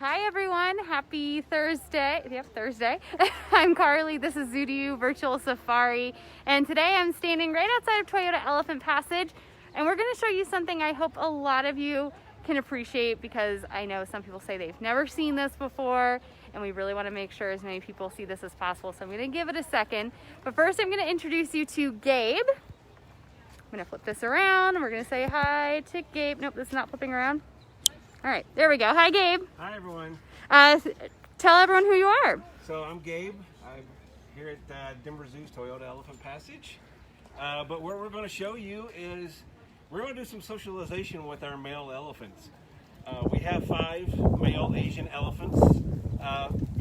Hi everyone, happy Thursday. Yep, Thursday. I'm Carly, this is Zoodoo Virtual Safari, and today I'm standing right outside of Toyota Elephant Passage, and we're going to show you something I hope a lot of you can appreciate, because I know some people say they've never seen this before, and we really want to make sure as many people see this as possible, so I'm going to give it a second. But first I'm going to introduce you to Gabe. I'm going to flip this around, and we're going to say hi to Gabe. Nope, this is not flipping around. All right, there we go. Hi, Gabe. Hi, everyone. Tell everyone who you are. So I'm Gabe. I'm here at Denver Zoo's Toyota Elephant Passage. But what we're going to show you is we're going to do some socialization with our male elephants. We have 5 male Asian elephants.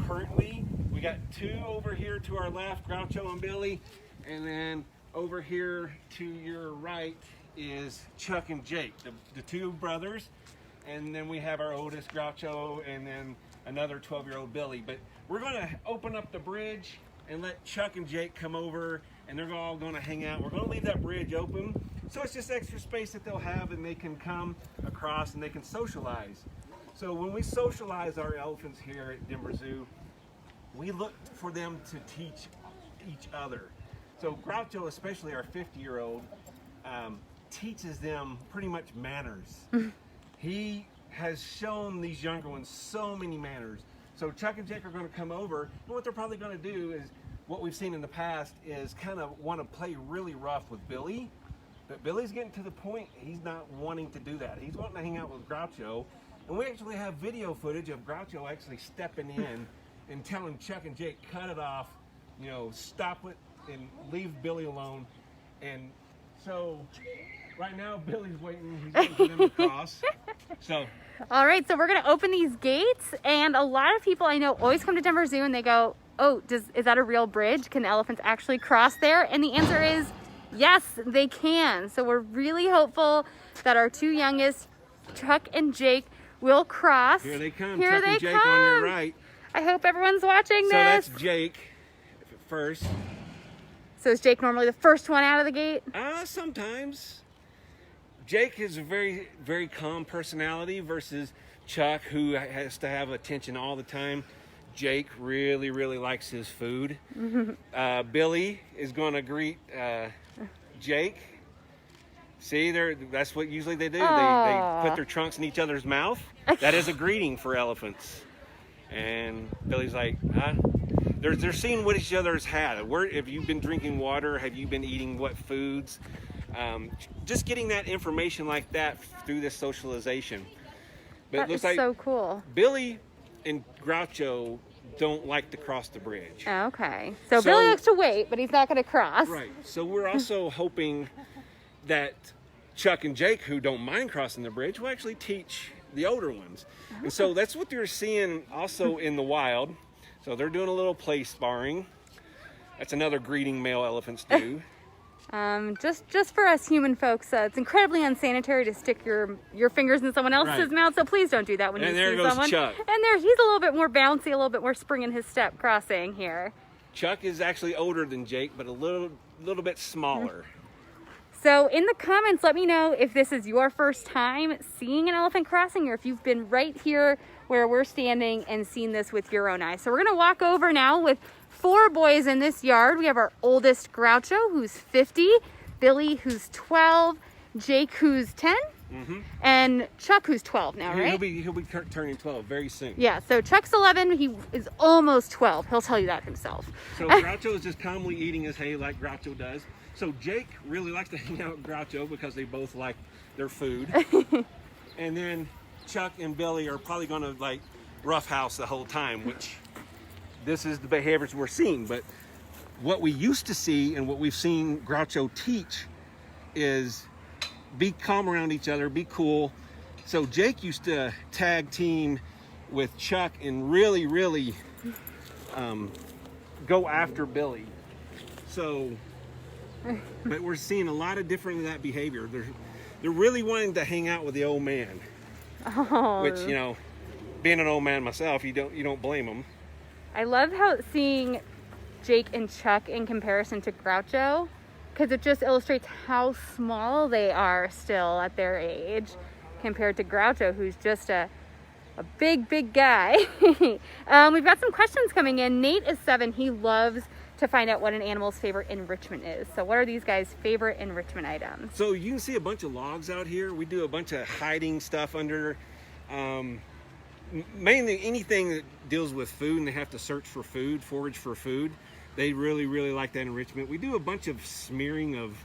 Currently, we got 2 over here to our left, Groucho and Billy, and then over here to your right is Chuck and Jake, the 2 brothers. And then we have our oldest, Groucho, and then another 12-year-old Billy. But we're going to open up the bridge and let Chuck and Jake come over, and they're all going to hang out. We're going to leave that bridge open, so it's just extra space that they'll have, and they can come across and they can socialize. So when we socialize our elephants here at Denver Zoo, we look for them to teach each other. So Groucho, especially our 50-year-old, teaches them pretty much manners. He has shown these younger ones so many manners. So Chuck and Jake are going to come over, and what they're probably going to do is, what we've seen in the past, is kind of want to play really rough with Billy. But Billy's getting to the point he's not wanting to do that. He's wanting to hang out with Groucho. And we actually have video footage of Groucho actually stepping in and telling Chuck and Jake, cut it off, you know, stop it and leave Billy alone. And so right now, Billy's waiting. He's waiting for them to cross. So. All right, so we're going to open these gates, and a lot of people I know always come to Denver Zoo and they go, oh, is that a real bridge? Can elephants actually cross there? And the answer is yes, they can. So we're really hopeful that our 2 youngest, Chuck and Jake, will cross. Here they come. Here Chuck they and Jake come. on your right. I hope everyone's watching this. So that's Jake first. So is Jake normally the first one out of the gate? Sometimes. Jake is a very, very calm personality versus Chuck, who has to have attention all the time. Jake really, really likes his food. Billy is going to greet Jake. See, that's what usually they do. They put their trunks in each other's mouth. That is a greeting for elephants. And Billy's like, huh? They're seeing what each other's had. Have you been drinking water? Have you been eating what foods? Just getting that information like that through this socialization. But That it looks is like so cool. Billy and Groucho don't like to cross the bridge. Okay. So Billy likes to wait, but he's not going to cross. Right. So we're also hoping that Chuck and Jake, who don't mind crossing the bridge, will actually teach the older ones. And so that's what you're seeing also in the wild. So they're doing a little play sparring. That's another greeting male elephants do. Just for us human folks, it's incredibly unsanitary to stick your fingers in someone else's mouth, so please don't do that when you see someone. And there goes Chuck. And he's a little bit more bouncy, a little bit more spring in his step crossing here. Chuck is actually older than Jake, but a little bit smaller. So in the comments, let me know if this is your first time seeing an elephant crossing, or if you've been right here where we're standing and seen this with your own eyes. So we're gonna walk over now with 4 boys in this yard. We have our oldest Groucho, who's 50, Billy, who's 12, Jake, who's 10, and Chuck, who's 12 now, right? He'll be turning 12 very soon. Yeah, so Chuck's 11, he is almost 12. He'll tell you that himself. So Groucho is just calmly eating his hay like Groucho does. So Jake really likes to hang out with Groucho because they both like their food. And then Chuck and Billy are probably going to like roughhouse the whole time, which this is the behaviors we're seeing. But what we used to see and what we've seen Groucho teach is be calm around each other, be cool. So Jake used to tag team with Chuck and really, really go after Billy. So, but we're seeing a lot of different of that behavior. They're really wanting to hang out with the old man. Oh. Which, you know, being an old man myself, you don't blame them. I love how seeing Jake and Chuck in comparison to Groucho, because it just illustrates how small they are still at their age compared to Groucho, who's just a a big guy. We've got some questions coming in. Nate is 7. He loves to find out what an animal's favorite enrichment is. So what are these guys' favorite enrichment items? So you can see a bunch of logs out here. We do a bunch of hiding stuff under, mainly anything that deals with food and they have to search for food, forage for food. They really like that enrichment. We do a bunch of smearing of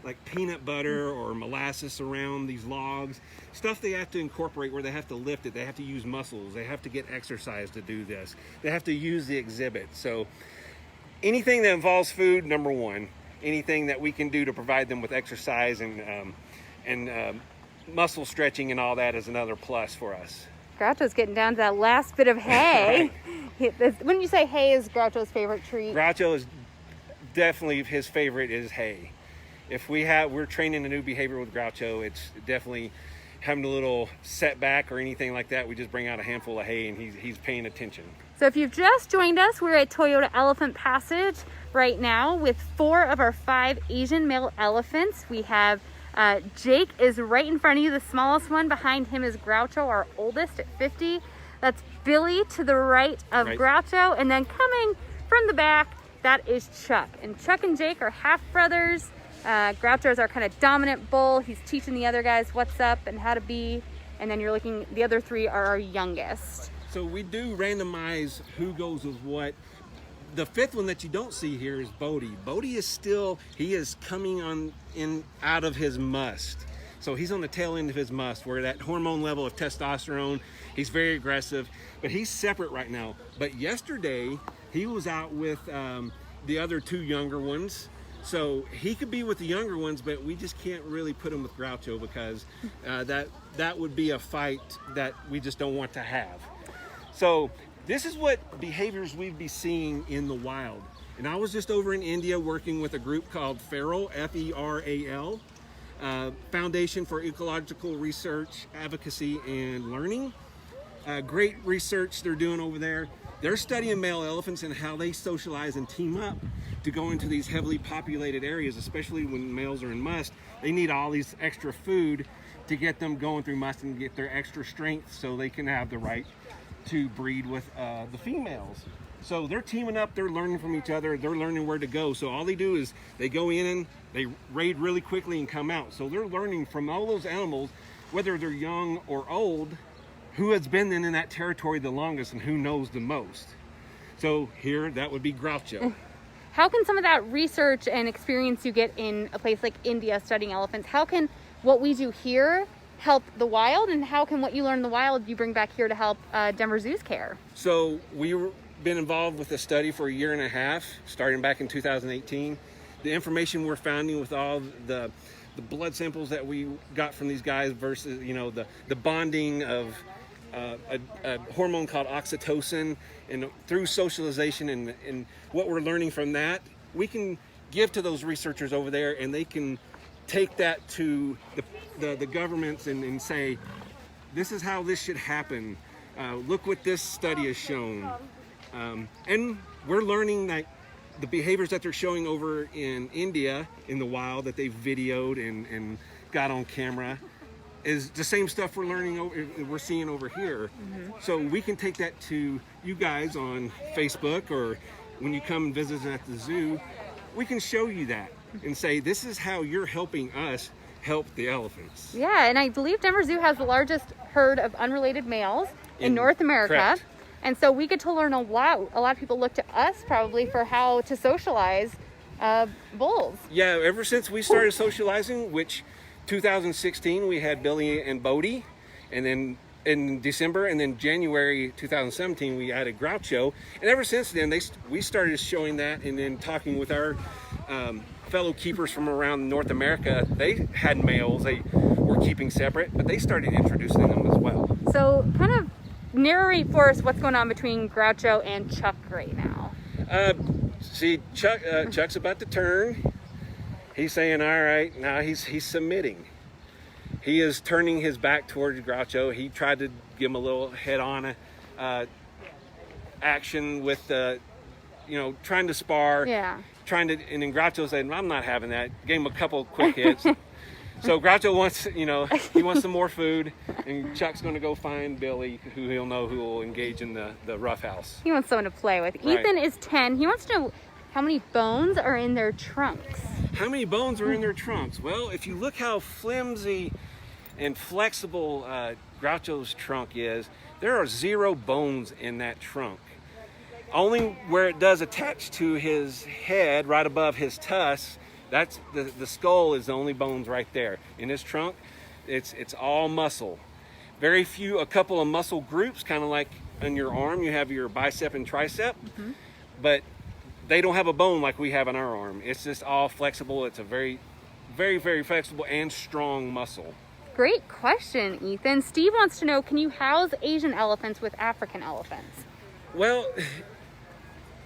like peanut butter or molasses around these logs, stuff they have to incorporate where they have to lift it, they have to use muscles, they have to get exercise to do this, they have to use the exhibit. So anything that involves food, number one. Anything that we can do to provide them with exercise and muscle stretching and all that is another plus for us. Groucho's getting down to that last bit of hay. Wouldn't you say hay is Groucho's favorite treat? Groucho is definitely, his favorite is hay. If we're training a new behavior with Groucho, it's definitely having a little setback or anything like that. We just bring out a handful of hay and he's paying attention. So if you've just joined us, we're at Toyota Elephant Passage right now with 4 of our 5 Asian male elephants. We have Jake is right in front of you, the smallest one. Behind him is Groucho, our oldest at 50. That's Billy to the right of Groucho. And then coming from the back, that is Chuck. And Chuck and Jake are half brothers. Groucho is our kind of dominant bull. He's teaching the other guys what's up and how to be. And then you're looking, the other 3 are our youngest. So we do randomize who goes with what. The 5th one that you don't see here is Bodhi. Bodhi is still, he is coming out of his must. So he's on the tail end of his must where that hormone level of testosterone, he's very aggressive, but he's separate right now. But yesterday he was out with the other 2 younger ones. So he could be with the younger ones, but we just can't really put him with Groucho because that would be a fight that we just don't want to have. So this is what behaviors we'd be seeing in the wild. And I was just over in India working with a group called FERAL, F-E-R-A-L, Foundation for Ecological Research, Advocacy, and Learning. Great research they're doing over there. They're studying male elephants and how they socialize and team up to go into these heavily populated areas, especially when males are in must. They need all these extra food to get them going through must and get their extra strength so they can have the right to breed with the females. So they're teaming up, they're learning from each other, they're learning where to go. So all they do is they go in and they raid really quickly and come out. So they're learning from all those animals, whether they're young or old, who has been in that territory the longest and who knows the most. So here, that would be Groucho. How can some of that research and experience you get in a place like India studying elephants, how can what we do here help the wild, and how can what you learn in the wild you bring back here to help Denver Zoo's care? So we've been involved with the study for a year and a half, starting back in 2018. The information we're finding with all the blood samples that we got from these guys versus, you know, the bonding of a hormone called oxytocin, and through socialization and what we're learning from that, we can give to those researchers over there, and they can take that to the governments and say, this is how this should happen. Look what this study has shown. And we're learning that the behaviors that they're showing over in India in the wild that they've videoed and got on camera is the same stuff we're seeing over here. Mm-hmm. So we can take that to you guys on Facebook, or when you come and visit us at the zoo, we can show you that and say, this is how you're helping us help the elephants. Yeah, and I believe Denver Zoo has the largest herd of unrelated males in North America. Correct. And so we get to learn a lot. A lot of people look to us probably for how to socialize bulls. Yeah, ever since we started socializing, which 2016 we had Billy and Bodhi, and then in December and then January 2017 we added Groucho, and ever since then we started showing that, and then talking with our fellow keepers from around North America. They had males they were keeping separate, but they started introducing them as well. So kind of narrate for us what's going on between Groucho and Chuck right now. See, Chuck's about to turn. He's saying, all right, now he's submitting. He is turning his back towards Groucho. He tried to give him a little head-on action with trying to spar. Yeah. And then Groucho said, I'm not having that. Gave him a couple quick hits. So Groucho wants, he wants some more food, and Chuck's going to go find Billy, who he'll know who will engage in the rough house. He wants someone to play with. Right. Ethan is 10. He wants to know how many bones are in their trunks. How many bones are in their trunks? Well, if you look how flimsy and flexible Groucho's trunk is, there are 0 bones in that trunk. Only where it does attach to his head, right above his tusks, that's the skull is the only bones right there. In his trunk, it's all muscle. Very few, a couple of muscle groups, kind of like on your arm, you have your bicep and tricep, but they don't have a bone like we have on our arm. It's just all flexible. It's a very, very, very flexible and strong muscle. Great question, Ethan. Steve wants to know, can you house Asian elephants with African elephants? Well,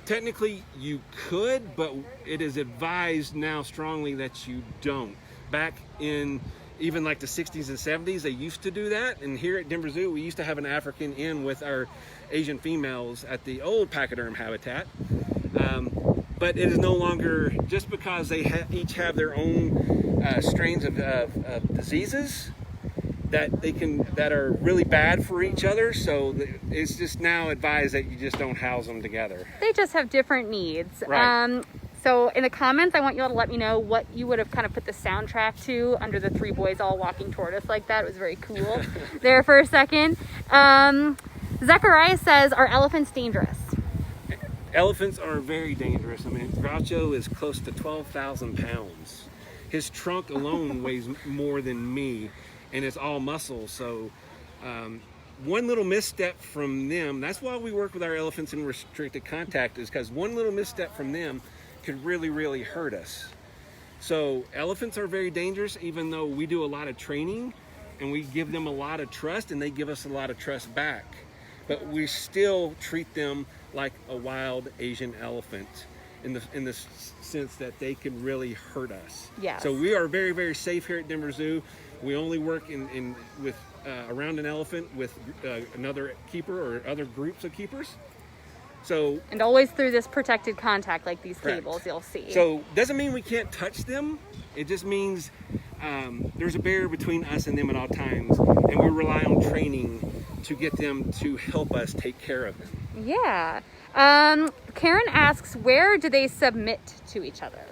technically you could, but it is advised now strongly that you don't. Back in even like the 60s and 70s, they used to do that. And here at Denver Zoo, we used to have an African in with our Asian females at the old pachyderm habitat. But it is no longer, just because they each have their own strains of diseases that are really bad for each other, so it's just now advised that you just don't house them together. They just have different needs. Right. So in the comments, I want you all to let me know what you would have kind of put the soundtrack to under the 3 boys all walking toward us like that. It was very cool there for a second. Zechariah says, are elephants dangerous? Elephants are very dangerous. I mean, Groucho is close to 12,000 pounds. His trunk alone weighs more than me. And it's all muscle, so one little misstep from them, that's why we work with our elephants in restricted contact, is because one little misstep from them could really, really hurt us. So elephants are very dangerous, even though we do a lot of training and we give them a lot of trust and they give us a lot of trust back. But we still treat them like a wild Asian elephant in the sense that they can really hurt us. Yes. So we are very, very safe here at Denver Zoo. We only work with around an elephant with another keeper or other groups of keepers. So, and always through this protected contact, like these correct. cables you'll see. So doesn't mean we can't touch them. It just means there's a barrier between us and them at all times, and we rely on training to get them to help us take care of them. Yeah. Karen asks, where do they submit to each other?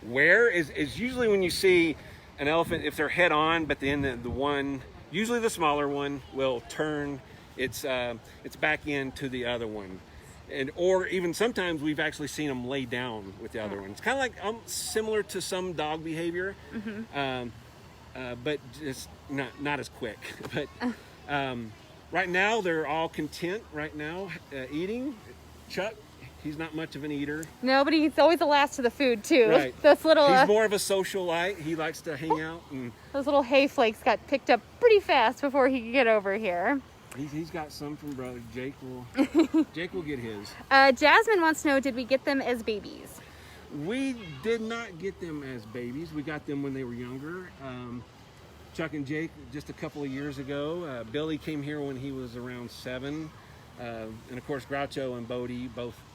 Where is usually when you see an elephant, if they're head on, but then the one, usually the smaller one, will turn its back end to the other one. Or even sometimes we've actually seen them lay down with the other one. It's kind of like similar to some dog behavior, but just not as quick. But right now they're all content right now eating. Chuck, he's not much of an eater. No, but he's always the last to the food too. Right. Those little, he's more of a socialite. He likes to hang out. And those little hay flakes got picked up pretty fast before he could get over here. He's got some from brother. Jake will get his. Jasmine wants to know, did we get them as babies? We did not get them as babies. We got them when they were younger. Chuck and Jake just a couple of years ago. Billy came here when he was around 7. And of course Groucho and Bodhi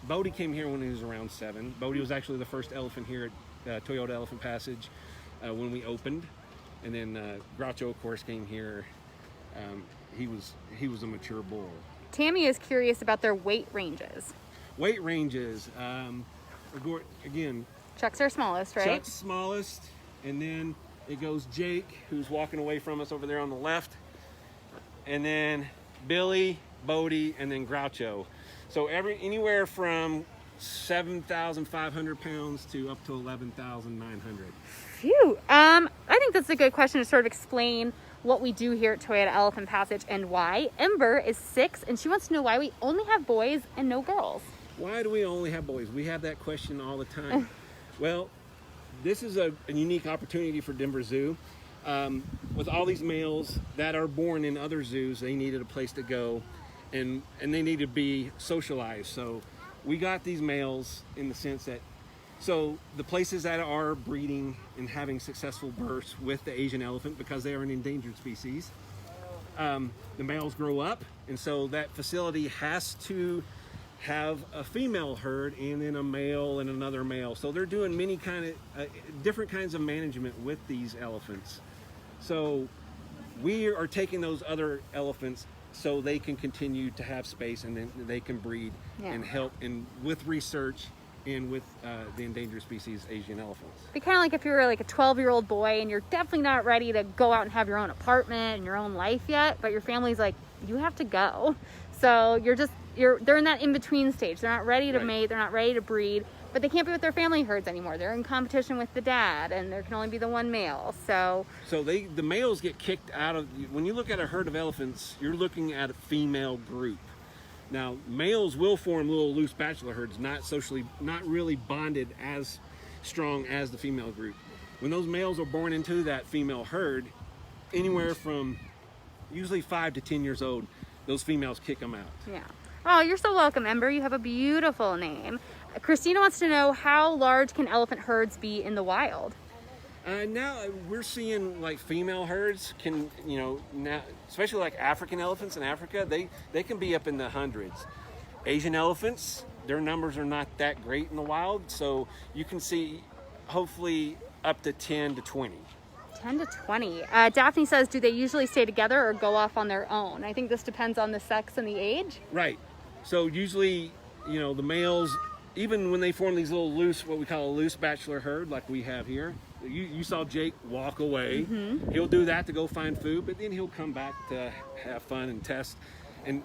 Bodhi came here when he was around 7. Bodhi was actually the first elephant here at Toyota Elephant Passage when we opened. And then Groucho of course came here. He was a mature bull. Tammy is curious about their weight ranges. Weight ranges, again, Chuck's our smallest, right? Chuck's smallest, and then it goes Jake, who's walking away from us over there on the left, and then Billy, Bodhi, and then Groucho. So anywhere from 7,500 pounds to up to 11,900. Phew. I think that's a good question to sort of explain what we do here at Toyota Elephant Passage and why. Ember is 6 and she wants to know why we only have boys and no girls. Why do we only have boys? We have that question all the time. Well, this is a unique opportunity for Denver Zoo. With all these males that are born in other zoos, they needed a place to go and they need to be socialized. So we got these males in the sense that, so the places that are breeding and having successful births with the Asian elephant, because they are an endangered species, the males grow up, and so that facility has to have a female herd and then a male and another male. So they're doing many different kinds of management with these elephants. So we are taking those other elephants so they can continue to have space, and then they can breed and help and with research and with the endangered species Asian elephants. Be kind of like if you're like a 12-year-old boy and you're definitely not ready to go out and have your own apartment and your own life yet, but your family's like, you have to go. So they're in that in-between stage. They're not ready to mate, they're not ready to breed, but they can't be with their family herds anymore. They're in competition with the dad, and there can only be the one male. So the males get kicked out of. When you look at a herd of elephants, you're looking at a female group. Now, males will form little loose bachelor herds, not really bonded as strong as the female group. When those males are born into that female herd, anywhere from usually 5 to 10 years old, those females kick them out. Yeah. Oh, you're so welcome, Ember. You have a beautiful name. Christina wants to know, how large can elephant herds be in the wild? Now we're seeing like female herds can, now, especially like African elephants in Africa, they can be up in the hundreds. Asian elephants, their numbers are not that great in the wild, so you can see hopefully up to 10 to 20. 10 to 20. Daphne says, do they usually stay together or go off on their own? I think this depends on the sex and the age. Right. So usually, the males, even when they form these little loose, what we call a loose bachelor herd, like we have here, you saw Jake walk away. Mm-hmm. He'll do that to go find food, but then he'll come back to have fun and test and,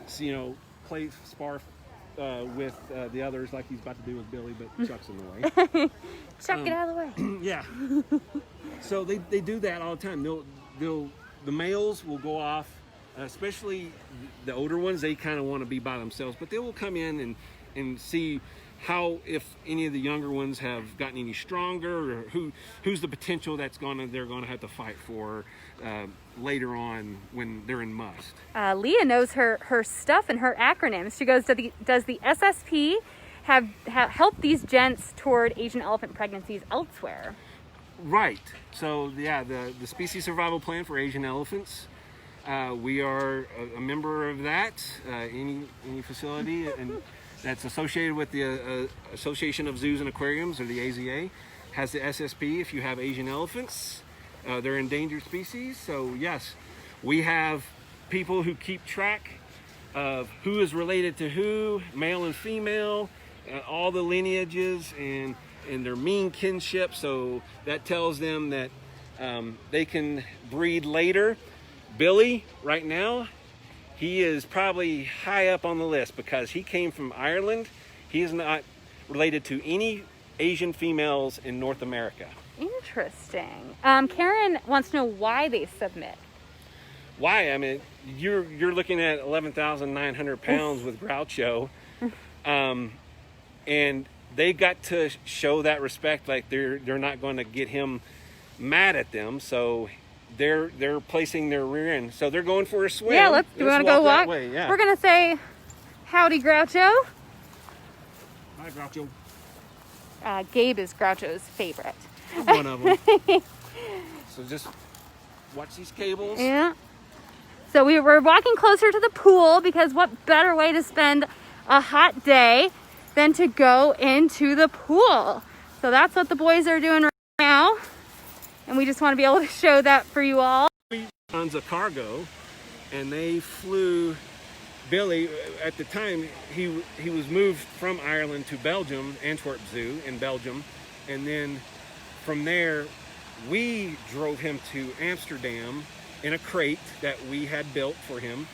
play spar with the others like he's about to do with Billy, but Chuck's in the way. Chuck, get out of the way. Yeah. So they do that all the time. The males will go off, especially the older ones, they kind of want to be by themselves, but they will come in and see if any of the younger ones have gotten any stronger, or who's the potential they're going to have to fight for later on when they're in must. Leah knows her stuff and her acronyms. She goes, does the SSP have helped these gents toward Asian elephant pregnancies elsewhere? Right. So yeah, the species survival plan for Asian elephants. We are a member of that. Any facility and that's associated with the Association of Zoos and Aquariums, or the AZA, has the SSP if you have Asian elephants. They're endangered species. So yes, we have people who keep track of who is related to who, male and female, all the lineages and their mean kinship. So that tells them that they can breed later. Billy, right now, he is probably high up on the list because he came from Ireland. He is not related to any Asian females in North America. Interesting. Karen wants to know why they submit. Why? I mean, you're looking at 11,900 pounds with Groucho, and they got to show that respect. Like they're not going to get him mad at them, so they're placing their rear end. So they're going for a swim. Yeah, do we want to go walk? Way, yeah. We're gonna say howdy, Groucho. Hi, Groucho. Gabe is Groucho's favorite. I'm one of them. So just watch these cables. Yeah. So we're walking closer to the pool because what better way to spend a hot day than to go into the pool. So that's what the boys are doing right now. And we just want to be able to show that for you all. Tons of cargo, and they flew Billy. At the time, he was moved from Ireland to Belgium, Antwerp Zoo in Belgium, and then from there, we drove him to Amsterdam in a crate that we had built for him,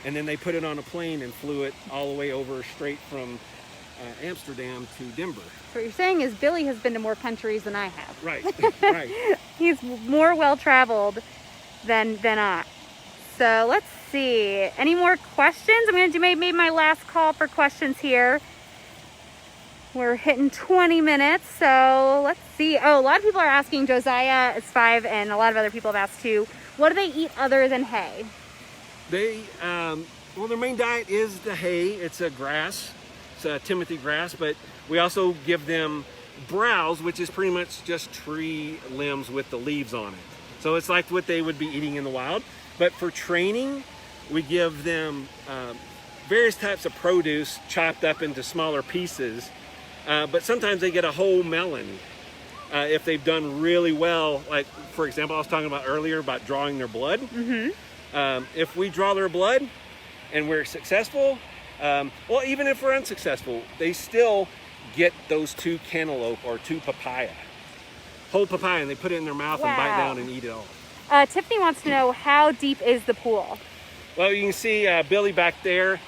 and then they put it on a plane and flew it all the way over straight from Amsterdam to Denver. So what you're saying is Billy has been to more countries than I have. Right, right. He's more well-traveled than I. So let's see. Any more questions? I'm going to do maybe my last call for questions here. We're hitting 20 minutes, so let's see. Oh, a lot of people are asking. Josiah is 5, and a lot of other people have asked too. What do they eat other than hay? They, well, their main diet is the hay. It's a grass. It's a Timothy grass, but we also give them browse, which is pretty much just tree limbs with the leaves on it. So it's like what they would be eating in the wild. But for training, we give them various types of produce chopped up into smaller pieces. But sometimes they get a whole melon. if they've done really well, like for example, I was talking about earlier about drawing their blood. If we draw their blood and we're successful, well, even if we're unsuccessful, they still get those 2 cantaloupe or 2 papaya. Whole papaya, and they put it in their mouth and bite down and eat it all. Tiffany wants to know, how deep is the pool? Well, you can see Billy back there.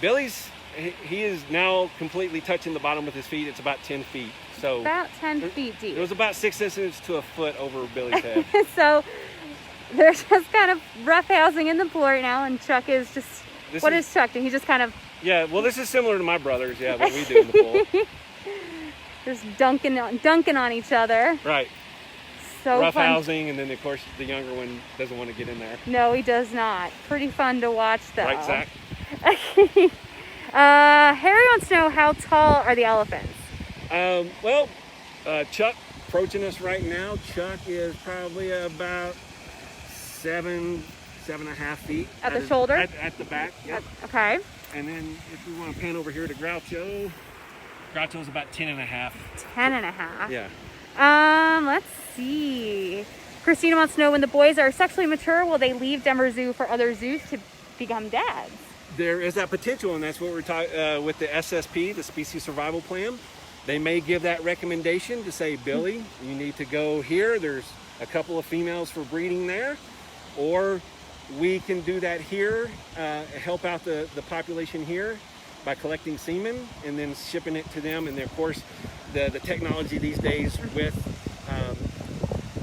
He is now completely touching the bottom with his feet. It's about 10 feet. So about 10 feet deep. It was about 6 inches to a foot over Billy's head. So they're just kind of roughhousing in the pool right now, and Chuck is just, what is Chuck doing? He just kind of... Yeah, well, this is similar to my brothers, what we do in the pool. Just dunking on each other. Right. So roughhousing, and then of course the younger one doesn't want to get in there. No, he does not. Pretty fun to watch though. Right, Zach? Harry wants to know, how tall are the elephants? Chuck approaching us right now. Chuck is probably about 7.5 feet. At the shoulder? At the back, yep. Okay. And then if we want to pan over here to Groucho, Groucho's about 10.5. 10.5? Yeah. Let's see. Christina wants to know, when the boys are sexually mature, will they leave Denver Zoo for other zoos to become dads? There is that potential, and that's what we're talking with the SSP, the Species Survival Plan. They may give that recommendation to say, Billy, you need to go here. There's a couple of females for breeding there, or we can do that here, help out the population here by collecting semen and then shipping it to them. And then, of course, the technology these days with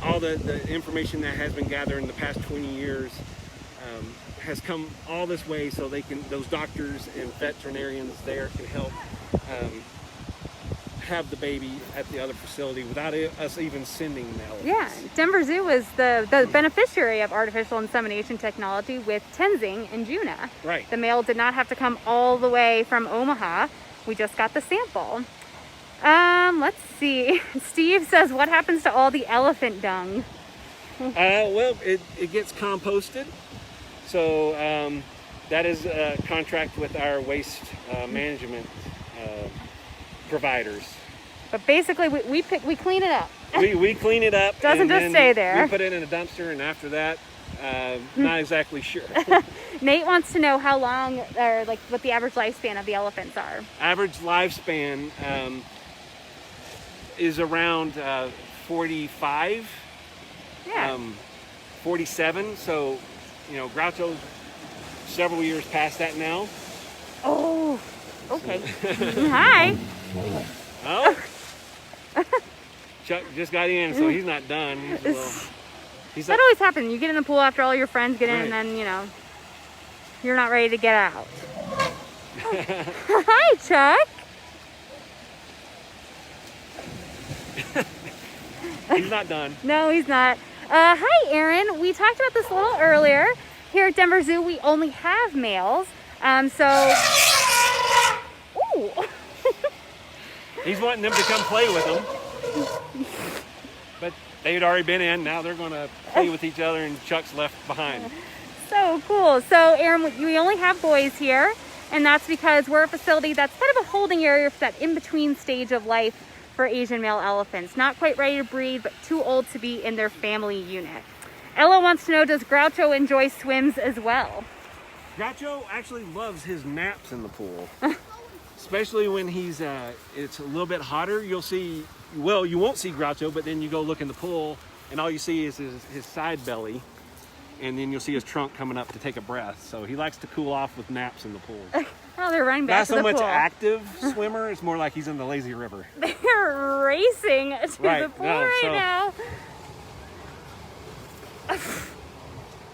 all the information that has been gathered in the past 20 years has come all this way, so those doctors and veterinarians there can help have the baby at the other facility without us even sending the elephants. Yeah, Denver Zoo was the beneficiary of artificial insemination technology with Tenzing and Juna. Right. The male did not have to come all the way from Omaha. We just got the sample. Let's see. Steve says, what happens to all the elephant dung? Well, it gets composted. So that is a contract with our waste management providers. But basically, we clean it up. we clean it up. Doesn't just stay there. We put it in a dumpster, and after that, not exactly sure. Nate wants to know how long, or like what the average lifespan of the elephants are. Average lifespan is around 45, 47. So, you know, Groucho's several years past that now. Oh, okay. Hi. Oh. Chuck just got in, so he's not done. That always happens. You get in the pool after all your friends get in, and then, you know, you're not ready to get out. Hi, Chuck. He's not done. No, he's not. Hi, Aaron. We talked about this a little earlier. Here at Denver Zoo, we only have males. So... Ooh. He's wanting them to come play with him. But they'd already been in. Now they're going to play with each other, and Chuck's left behind. So cool. So, Aaron, we only have boys here, and that's because we're a facility that's kind of a holding area for that in-between stage of life for Asian male elephants. Not quite ready to breed, but too old to be in their family unit. Ella wants to know, does Groucho enjoy swims as well? Groucho actually loves his naps in the pool. Especially when he's, it's a little bit hotter. You'll see, well, you won't see Groucho, but then you go look in the pool, and all you see is his side belly, and then you'll see his trunk coming up to take a breath. So he likes to cool off with naps in the pool. Oh, they're running back to the pool. Not so much active swimmer, it's more like he's in the lazy river. They're racing to the pool now.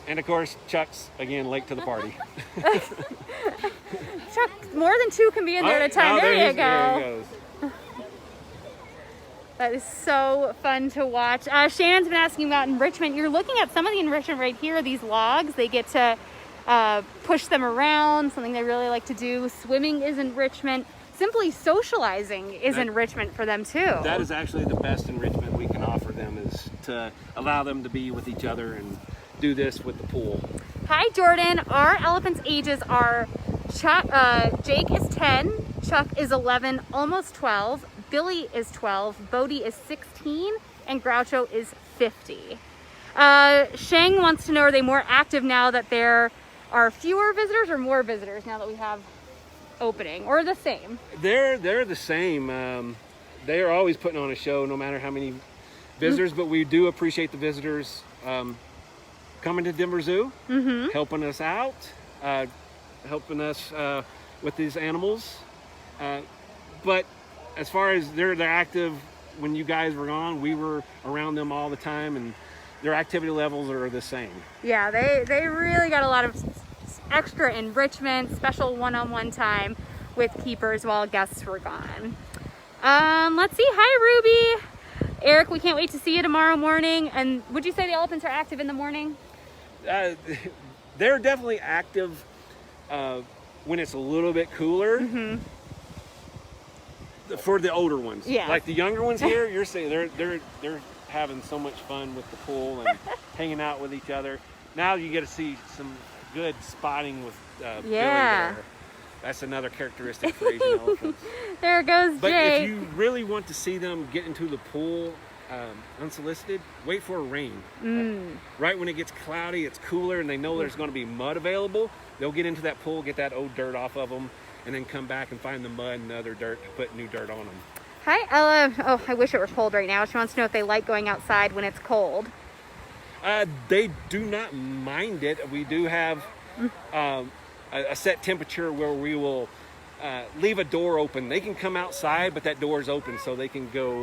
And of course, Chuck's, again, late to the party. Chuck, more than two can be in there at a time. There you go. There he goes. That is so fun to watch. Shannon's been asking about enrichment. You're looking at some of the enrichment right here, these logs. They get to push them around, something they really like to do. Swimming is enrichment. Simply socializing is enrichment for them too. That is actually the best enrichment we can offer them, is to allow them to be with each other and do this with the pool. Hi, Jordan. Our elephants' ages are Jake is 10, Chuck is 11, almost 12, Billy is 12, Bodhi is 16, and Groucho is 50. Shang wants to know, are they more active now that there are fewer visitors or more visitors now that we have opening, or the same? They're the same. They are always putting on a show no matter how many visitors, but we do appreciate the visitors coming to Denver Zoo, helping us out, helping us with these animals. But as far as they're active, when you guys were gone, we were around them all the time, and their activity levels are the same. Yeah, they really got a lot of extra enrichment, special one-on-one time with keepers while guests were gone. Let's see. Hi, Ruby. Eric, we can't wait to see you tomorrow morning. And would you say the elephants are active in the morning? They're definitely active when it's a little bit cooler. For the older ones, yeah. Like the younger ones here, you're saying they're having so much fun with the pool and hanging out with each other. Now you get to see some good spotting with Billy there. That's another characteristic for Asian elephants. There goes But Jay. if you really want to see them get into the pool unsolicited, wait for rain. Right when it gets cloudy, it's cooler, and they know there's going to be mud available, they'll get into that pool, get that old dirt off of them, and then come back and find the mud and other dirt to put new dirt on them. Hi, Ella. Oh, I wish it were cold right now. She wants to know if they like going outside when it's cold. They do not mind it. We do have a set temperature where we will leave a door open. They can come outside, but that door is open so they can go